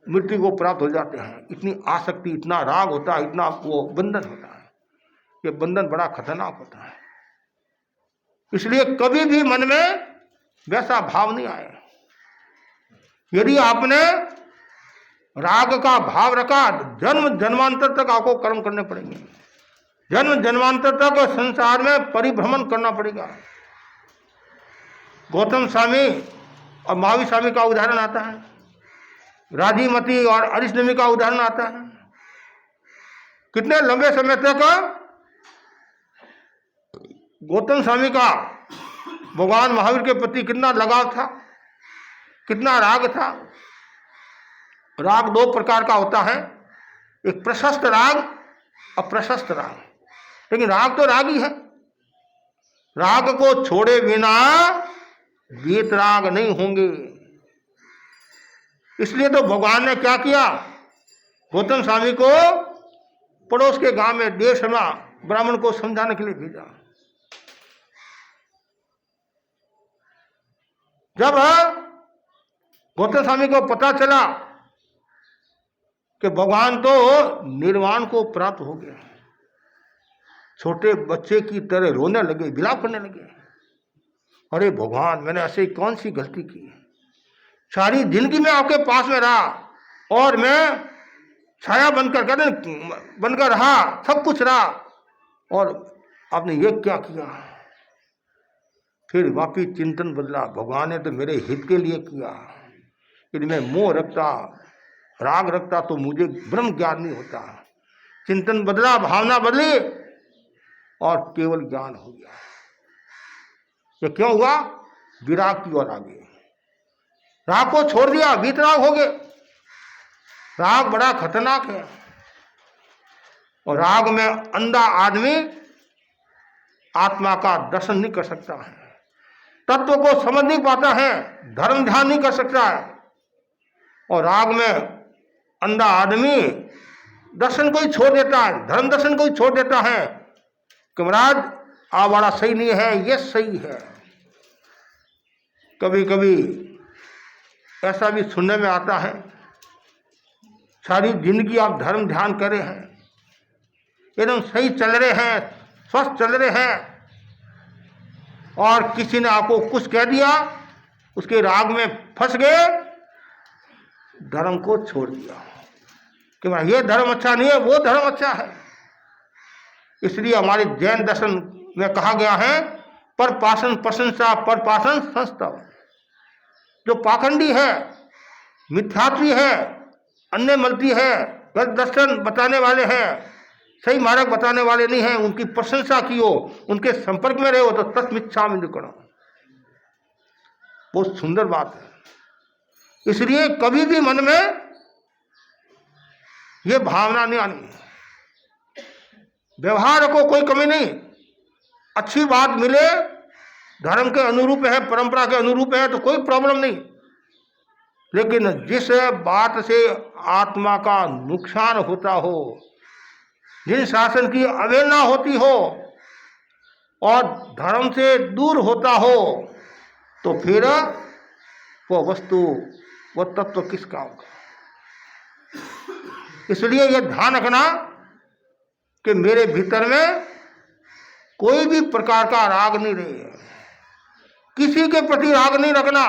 मृत्यु को प्राप्त हो जाते हैं। इतनी आसक्ति, इतना राग होता है, इतना वो बंधन होता है। ये बंधन बड़ा खतरनाक होता है। इसलिए कभी भी मन में वैसा भाव नहीं आए। यदि आपने राग का भाव रखा, जन्म जन्मांतर तक आपको कर्म करने पड़ेंगे, जन्म जन्मांतर तक संसार में परिभ्रमण करना पड़ेगा। गौतम स्वामी और महावीर स्वामी का उदाहरण आता है, राजीमती और अरिष्टनेमी का उदाहरण आता है। कितने लंबे समय तक गौतम स्वामी का भगवान महावीर के प्रति कितना लगाव था, कितना राग था। राग 2 प्रकार का होता है, एक प्रशस्त राग और प्रशस्त राग। लेकिन राग तो राग ही है, राग को छोड़े बिना वीत राग नहीं होंगे। इसलिए तो भगवान ने क्या किया, गौतम स्वामी को पड़ोस के गांव में देश में ब्राह्मण को समझाने के लिए भेजा। जब गौतम स्वामी को पता चला कि भगवान तो निर्वाण को प्राप्त हो गया। छोटे बच्चे की तरह रोने लगे, विलाप करने लगे। अरे भगवान, मैंने ऐसे कौन सी गलती की? सारी जिंदगी में आपके पास में रहा और मैं छाया बनकर, कहते बनकर रहा, सब कुछ रहा, और आपने ये क्या किया? फिर वापिस चिंतन बदला, भगवान ने तो मेरे हित के लिए किया। यदि मैं मोह रखता, राग रखता तो मुझे ब्रह्म ज्ञान नहीं होता। चिंतन बदला, भावना बदली और केवल ज्ञान हो गया। ये क्यों हुआ? विराग की ओर आ गए, राग को छोड़ दिया, वीतराग हो गए। राग बड़ा खतरनाक है, और राग में अंधा आदमी आत्मा का दर्शन नहीं कर सकता है, तत्व को समझ नहीं पाता है, धर्म ध्यान नहीं कर सकता है। और राग में अंधा आदमी दर्शन को ही छोड़ देता है, धर्म दर्शन को ही छोड़ देता है कि महाराज आ बड़ा सही नहीं है, ये सही है। कभी कभी ऐसा भी सुनने में आता है, सारी जिंदगी आप धर्म ध्यान करे हैं, एकदम सही चल रहे हैं, स्वस्थ चल रहे हैं, और किसी ने आपको कुछ कह दिया, उसके राग में फंस गए, धर्म को छोड़ दिया कि भाई ये धर्म अच्छा नहीं है, वो धर्म अच्छा है। इसलिए हमारे जैन दर्शन में कहा गया है, पर पाषण प्रशंसा, पर पाषण संस्तव। जो पाखंडी है, मिथ्यात्वी है, अन्य मलती है, गलत दर्शन बताने वाले हैं, सही मार्ग बताने वाले नहीं हैं, उनकी प्रशंसा की हो, उनके संपर्क में रहे हो तो तत्मिच्छामि निकटम। बहुत सुंदर बात है। इसलिए कभी भी मन में ये भावना नहीं आनी, व्यवहार को कोई कमी नहीं, अच्छी बात मिले, धर्म के अनुरूप है, परंपरा के अनुरूप है तो कोई प्रॉब्लम नहीं। लेकिन जिस बात से आत्मा का नुकसान होता हो, जिन शासन की अवहेलना होती हो और धर्म से दूर होता हो, तो फिर वो वस्तु, वो तत्व किस काम का? इसलिए यह ध्यान रखना कि मेरे भीतर में कोई भी प्रकार का राग नहीं रहे, किसी के प्रति राग नहीं रखना।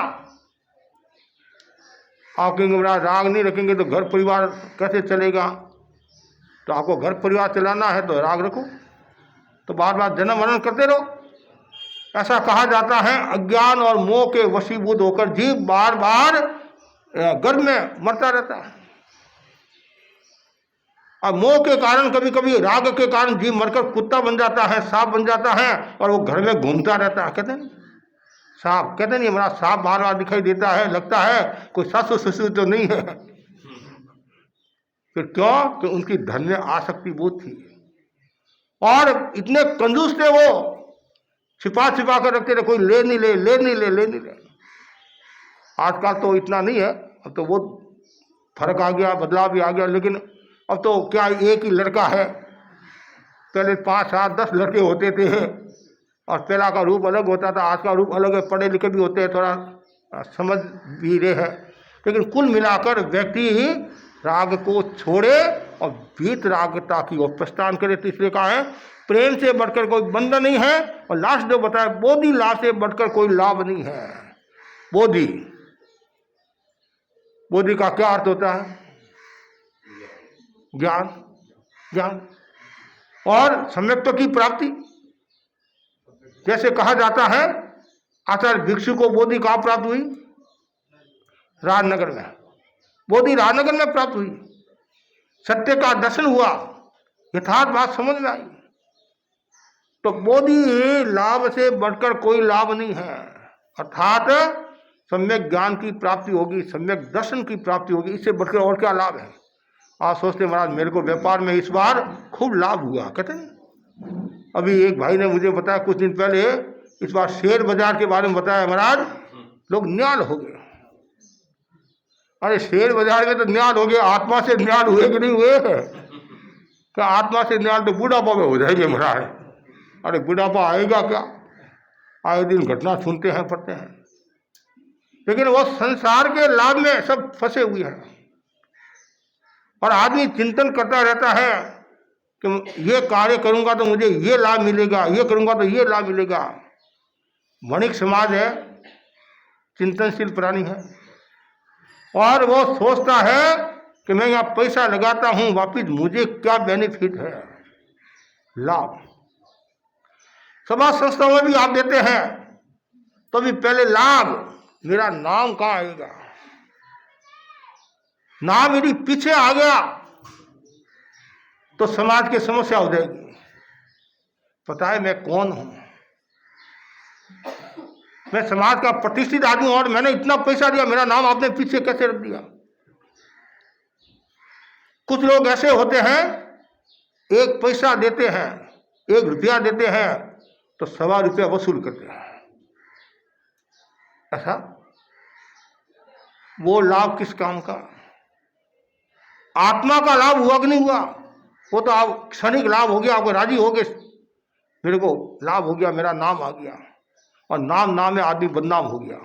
आप कहेंगे राग नहीं रखेंगे तो घर परिवार कैसे चलेगा? तो आपको घर परिवार चलाना है तो राग रखो, तो बार बार जन्म मरण करते रहो। ऐसा कहा जाता है, अज्ञान और मोह के वशीभूत होकर जीव बार बार गर्भ में मरता रहता है। और मोह के कारण, कभी कभी राग के कारण जीव मरकर कुत्ता बन जाता है, सांप बन जाता है, और वो घर में घूमता रहता है। कहते हैं सांप, कहते नहीं हमारा सांप बार बार दिखाई देता है, लगता है कोई सासु ससुर तो नहीं है। फिर क्यों? कि उनकी धन में आसक्ति बहुत थी, और इतने कंजूस थे वो, छिपा छिपा कर रखते थे, कोई ले नहीं ले, ले नहीं ले, ले नहीं ले। आजकल तो इतना नहीं है, अब तो बहुत फर्क आ गया, बदलाव भी आ गया। लेकिन अब तो क्या एक ही लड़का है, पहले 5, 7, 10 लड़के होते थे, और पहला का रूप अलग होता था, आज का रूप अलग है। पढ़े लिखे भी होते हैं, थोड़ा समझ भी रहे हैं, लेकिन कुल मिलाकर व्यक्ति ही राग को छोड़े और वीत रागता की ओर प्रस्थान करे। तो इसलिए कहा है, प्रेम से बढ़कर कोई बंधन नहीं है, और लास्ट जो बताया, बोधि लाभ से बढ़कर कोई लाभ नहीं है। बोधि, बोधि का क्या अर्थ होता है? ज्ञान, ज्ञान और सम्यक्त्व की प्राप्ति। जैसे कहा जाता है, आचार्य भिक्षु को बोधि कहाँ प्राप्त हुई? राजनगर में। बोधि राजनगर में प्राप्त हुई। सत्य का दर्शन हुआ, यथार्थ बात समझ में आई। तो बोधि लाभ से बढ़कर कोई लाभ नहीं है, अर्थात सम्यक ज्ञान की प्राप्ति होगी, सम्यक दर्शन की प्राप्ति होगी, इससे बढ़कर और क्या लाभ है? आप सोचते महाराज मेरे को व्यापार में इस बार खूब लाभ हुआ, कहते हैं। अभी एक भाई ने मुझे बताया कुछ दिन पहले, इस बार शेयर बाजार के बारे में बताया, महाराज लोग न्याल हो गए। अरे शेयर बाजार में तो न्याल हो गया, आत्मा से न्याल हुए कि नहीं हुए? क्या आत्मा से न्याल तो बुढ़ापा में हो जाएंगे महाराज। अरे बुढ़ापा आएगा क्या? आए दिन घटना सुनते हैं, पढ़ते हैं। लेकिन वो संसार के लाभ में सब फंसे हुए हैं। और आदमी चिंतन करता रहता है कि ये कार्य करूंगा तो मुझे ये लाभ मिलेगा, ये करूंगा तो ये लाभ मिलेगा। वणिक समाज है, चिंतनशील प्राणी है, और वो सोचता है कि मैं यहाँ पैसा लगाता हूं, वापिस मुझे क्या बेनिफिट है, लाभ। समाज संस्थाओं में भी आप देते हैं तो भी पहले लाभ, मेरा नाम कहाँ आएगा, नाम यदि पीछे आ गया तो समाज की समस्या हो जाएगी। पता है मैं कौन हूं, मैं समाज का प्रतिष्ठित आदमी हूं और मैंने इतना पैसा दिया, मेरा नाम आपने पीछे कैसे रख दिया। कुछ लोग ऐसे होते हैं, एक पैसा देते हैं, 1 रुपया देते हैं तो 1.25 रुपया वसूल करते हैं। ऐसा वो लाभ किस काम का? आत्मा का लाभ हुआ कि नहीं हुआ? वो तो आप क्षणिक लाभ हो गया, आपको राजी हो गए, मेरे को लाभ हो गया, मेरा नाम आ गया, और नाम में आदमी बदनाम हो गया,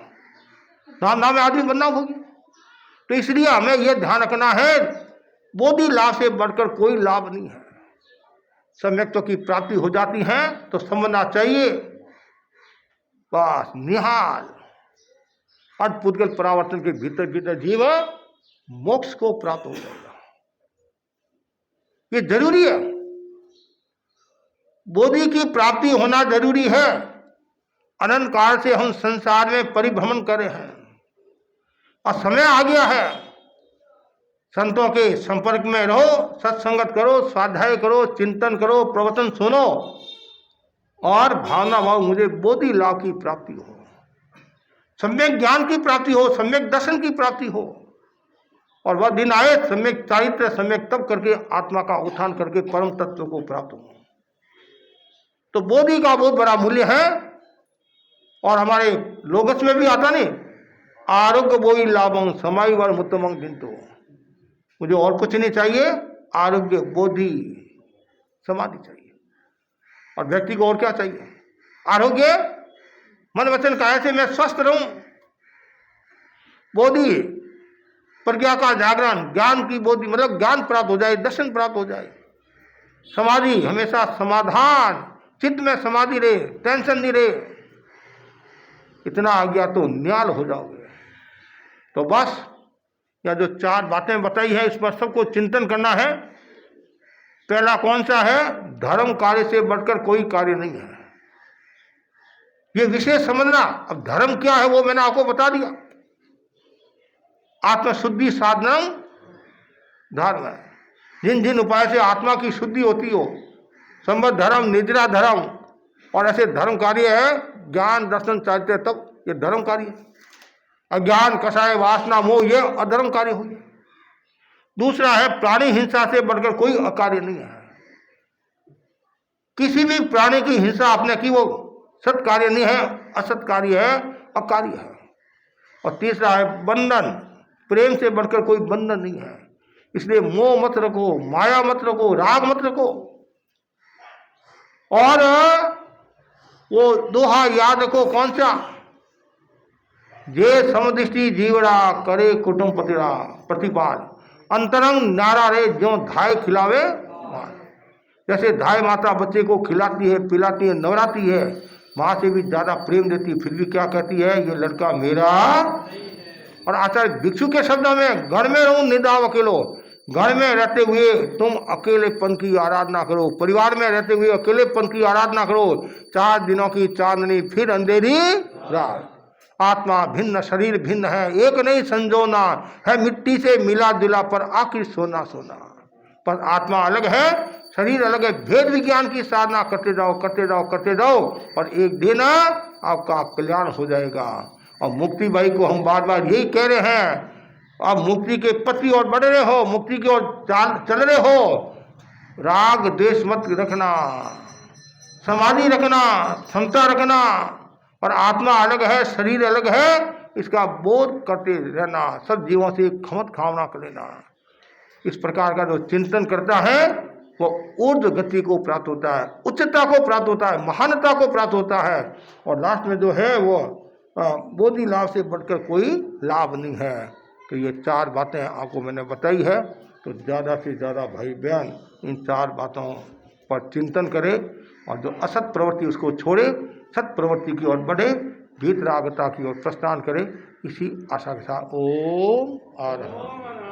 नाम में आदमी बदनाम हो गया। तो इसलिए हमें यह ध्यान रखना है, बोधि लाभ से बढ़कर कोई लाभ नहीं है। सम्यक्त्व की प्राप्ति हो जाती है तो समझना चाहिए बस निहाल अद्भुत परावर्तन के भीतर भीतर जीव मोक्ष को प्राप्त हो जाएगा। ये जरूरी है, बोधि की प्राप्ति होना जरूरी है। अनंत काल से हम संसार में परिभ्रमण कर रहे हैं और समय आ गया है, संतों के संपर्क में रहो, सत्संगत करो, स्वाध्याय करो, चिंतन करो, प्रवचन सुनो और भावना भाव मुझे बोधि लाभ की प्राप्ति हो, सम्यक ज्ञान की प्राप्ति हो, सम्यक दर्शन की प्राप्ति हो, और वह दिन आए सम्यक चारित्र सम्यक तप करके आत्मा का उत्थान करके परम तत्व को प्राप्त हो। तो बोधि का बहुत बड़ा मूल्य है। और हमारे लोगस में भी आता नहीं, आरोग्य बोई लाभम समाई वर मुत्तमं दिंतो। मुझे और कुछ नहीं चाहिए, आरोग्य, बोधि, समाधि चाहिए। और व्यक्ति को और क्या चाहिए? आरोग्य, मन वचन काया से मैं स्वस्थ रहूं, बोधि, प्रज्ञा का जागरण, ज्ञान की बोधि, मतलब ज्ञान प्राप्त हो जाए, दर्शन प्राप्त हो जाए। समाधि, हमेशा समाधान, चित्त में समाधि रहे, टेंशन नहीं रहे। इतना आ गया तो न्याल हो जाओगे। तो बस या जो 4 बातें बताई है, इस पर सबको चिंतन करना है। पहला कौन सा है? धर्म कार्य से बढ़कर कोई कार्य नहीं है, ये विशेष समझना। अब धर्म क्या है वो मैंने आपको बता दिया। आत्मशुद्धि साधना धर्म है। जिन जिन उपाय से आत्मा की शुद्धि होती हो, संबद्ध धर्म, निद्रा धर्म, और ऐसे धर्म कार्य है ज्ञान दर्शन चाहते तब, ये धर्म कार्य है। अज्ञान, कषाय, वासना, मोह, ये अधर्म कार्य हो गया। दूसरा है प्राणी हिंसा से बढ़कर कोई अकार्य नहीं है। किसी भी प्राणी की हिंसा आपने की वो सत्कार्य नहीं है, असत कार्य है, अकार्य है। और तीसरा है बंधन, प्रेम से बढ़कर कोई बंधन नहीं है। इसलिए मोह मत रखो, माया मत रखो, राग मत रखो। और वो दोहा याद रखो, कौन सा? जे समदृष्टि जीवड़ा करे कुटुंब पतिरा प्रतिपाल, अंतरंग नारा रे ज्यों धाय खिलावे माँ। जैसे धाय माता बच्चे को खिलाती है, पिलाती है, नवराती है, माँ से भी ज्यादा प्रेम देती, फिर भी क्या कहती है? ये लड़का मेरा। और आचार्य भिक्षु के शब्दों में, घर में रहूं निदाव अकेलो, घर में रहते हुए तुम अकेलेपन की आराधना करो, परिवार में रहते हुए अकेलेपन की आराधना करो। 4 दिनों की चांदनी फिर अंधेरी रात। आत्मा भिन्न, शरीर भिन्न है, एक नहीं संजोना है, मिट्टी से मिला जुला पर आखिर सोना सोना। पर आत्मा अलग है, शरीर अलग है। भेद विज्ञान की साधना करते जाओ, करते जाओ, करते जाओ, और एक दिन आपका कल्याण हो जाएगा। और मुक्ति भाई को हम बार बार यही कह रहे हैं, आप मुक्ति के पति और बढ़ रहे हो, मुक्ति की ओर चल रहे हो। राग द्वेष मत रखना, समाधि रखना, समता रखना। और आत्मा अलग है, शरीर अलग है, इसका बोध करते रहना, सब जीवों से खमत खावना कर लेना। इस प्रकार का जो चिंतन करता है वो ऊर्ध्व गति को प्राप्त होता है, उच्चता को प्राप्त होता है, महानता को प्राप्त होता है। और लास्ट में जो है वो बोधि लाभ से बढ़कर कोई लाभ नहीं है। तो ये 4 बातें आपको मैंने बताई है। तो ज़्यादा से ज़्यादा भाई बहन इन 4 बातों पर चिंतन करे और जो असत प्रवृत्ति उसको छोड़े, सत प्रवृत्ति की ओर बढ़े, वीतरागता की ओर प्रस्थान करे। इसी आशा के साथ ओम आ रहा